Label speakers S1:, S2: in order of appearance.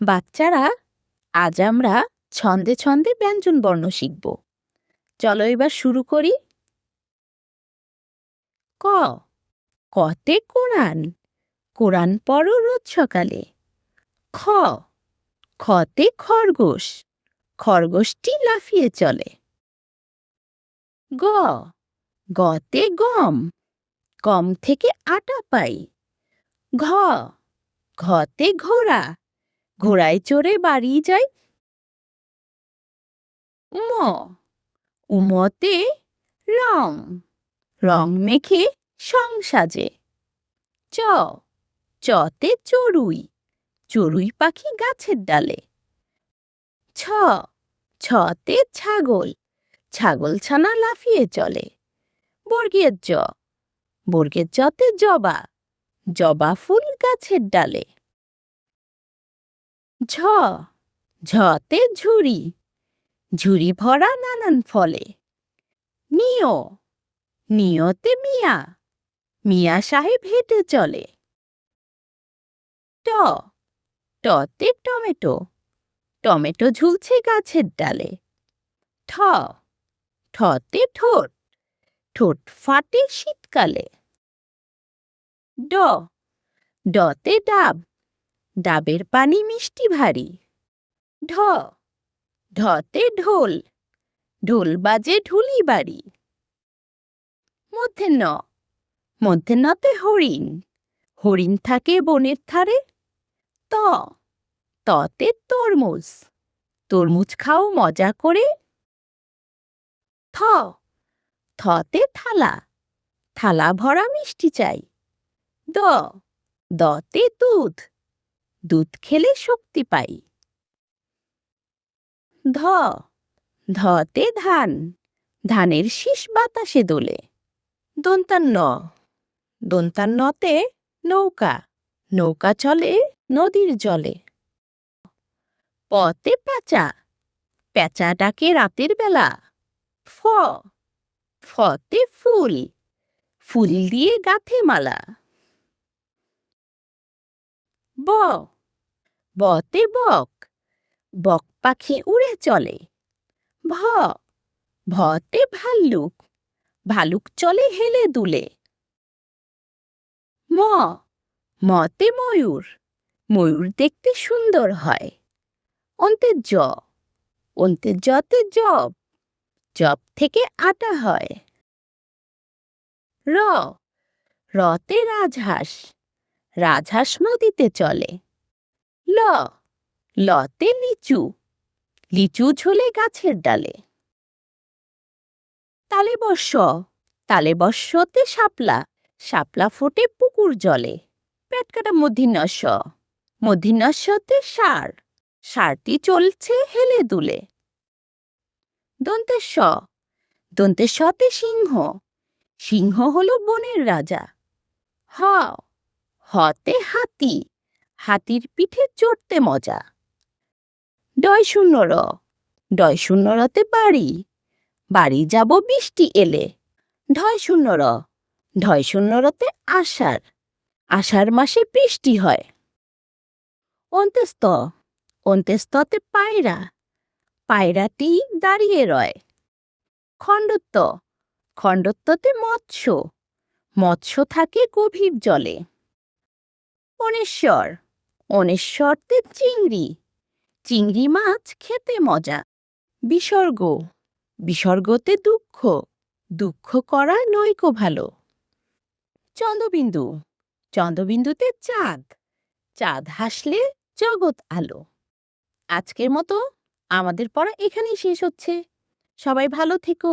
S1: বাচ্চারা, আজ আমরা ছন্দে ছন্দে ব্যঞ্জনবর্ণ শিখব। চলো এবার শুরু করি। ক, কতে কোরআন। কোরআন পড়ো রোজ সকালে। খ, খতে খরগোশ। খরগোশটি লাফিয়ে চলে। গ, গতে গম। গম থেকে আটা পাই। ঘ, ঘতে ঘোড়া। ঘোড়ায় চড়ে বাড়ি যায়। ম, উমতে রং। রং মেখে সং সাজে। চ, চতে চড়ুই। চড়ুই পাখি গাছের ডালে। ছ, ছতে ছাগল। ছাগল ছানা লাফিয়ে চলে। বর্গের জ, বর্গের জতে জবা। জবা ফুল গাছের ডালে। ঝ, ঝতে ঝুড়ি। ঝুড়ি ভরা নানান ফলে। নিয়, নিয়তে মিয়া। মিয়া সাহেব হেঁটে চলে। ট, টতে টমেটো। টমেটো ঝুলছে গাছের ডালে। ঠ, ঠতে ঠোঁট। ঠোঁট ফাটে শীতকালে। ড, ডতে ডাব। ডাবের পানি মিষ্টি ভারী। ঢ, ঢতে ঢোল। ঢোল বাজে ঢুলি বাড়ি। মধ্যে ন, মধ্যে নতে হরিণ। হরিণ থাকে বনের ধারে। ত, ততে তরমুজ। তরমুজ খাও মজা করে। থ, থতে থালা। থালা ভরা মিষ্টি চাই। দ, দতে দুধ। দুধ খেলে শক্তি পাই। ধ, ধতে ধান। ধানের শীষ বাতাসে দোলে। দন্তান্ন, দন্তান্নতে নৌকা। নৌকা চলে নদীর জলে। পতে পেঁচা। পেঁচা ডাকে রাতের বেলা। ফ, ফতে ফুল। ফুল দিয়ে গাঁথে মালা। ব, বতে বক। বক পাখি উড়ে চলে। ভ, ভতে ভাল্লুক। ভালুক চলে হেলে দুলে। ম, মতে ময়ূর। ময়ূর দেখতে সুন্দর হয়। অন্তের জ, অন্তের জতে জব। জব থেকে আটা হয়। র, রতে রাজহাঁস। রাজহাঁস নদীতে চলে। ল, লতে লিচু। লিচু ঝোলে গাছের ডালে। তালে বর্ষ, তালে বর্ষতে শাপলা। শাপলা ফোটে পুকুর জলে। পেট কাটা মূর্ধন্য ষ, মূর্ধন্য ষতে ষাঁড়। ষাঁড়টি চলছে হেলে দুলে। দন্তের স, দন্তের সতে সিংহ। সিংহ হলো বনের রাজা। হ, হতে হাতি। হাতির পিঠে চড়তে মজা। ডয় শূন্য র, ডয় শূন্য রতে বাড়ি। বাড়ি যাব বৃষ্টি এলে। ঢয় শূন্য র, ঢয় শূন্য রতে আষাঢ়। আষাঢ় মাসে বৃষ্টি হয়। অন্ত্যস্ত, অন্ত্যস্ততে পায়রা। পায়রাটি দাঁড়িয়ে রয়। খণ্ডত্ব, খণ্ডত্বতে মৎস্য। মৎস্য থাকে গভীর জলে। অনেশ্বর, অনেশ্বরতে চিংড়ি। চিংড়ি মাছ খেতে মজা। বিসর্গ, বিসর্গতে দুঃখ। দুঃখ করা নয়কো ভালো। চন্দ্রবিন্দু, চন্দ্রবিন্দুতে চাঁদ। চাঁদ হাসলে জগৎ আলো। আজকের মতো আমাদের পড়া এখানেই শেষ হচ্ছে। সবাই ভালো থেকো।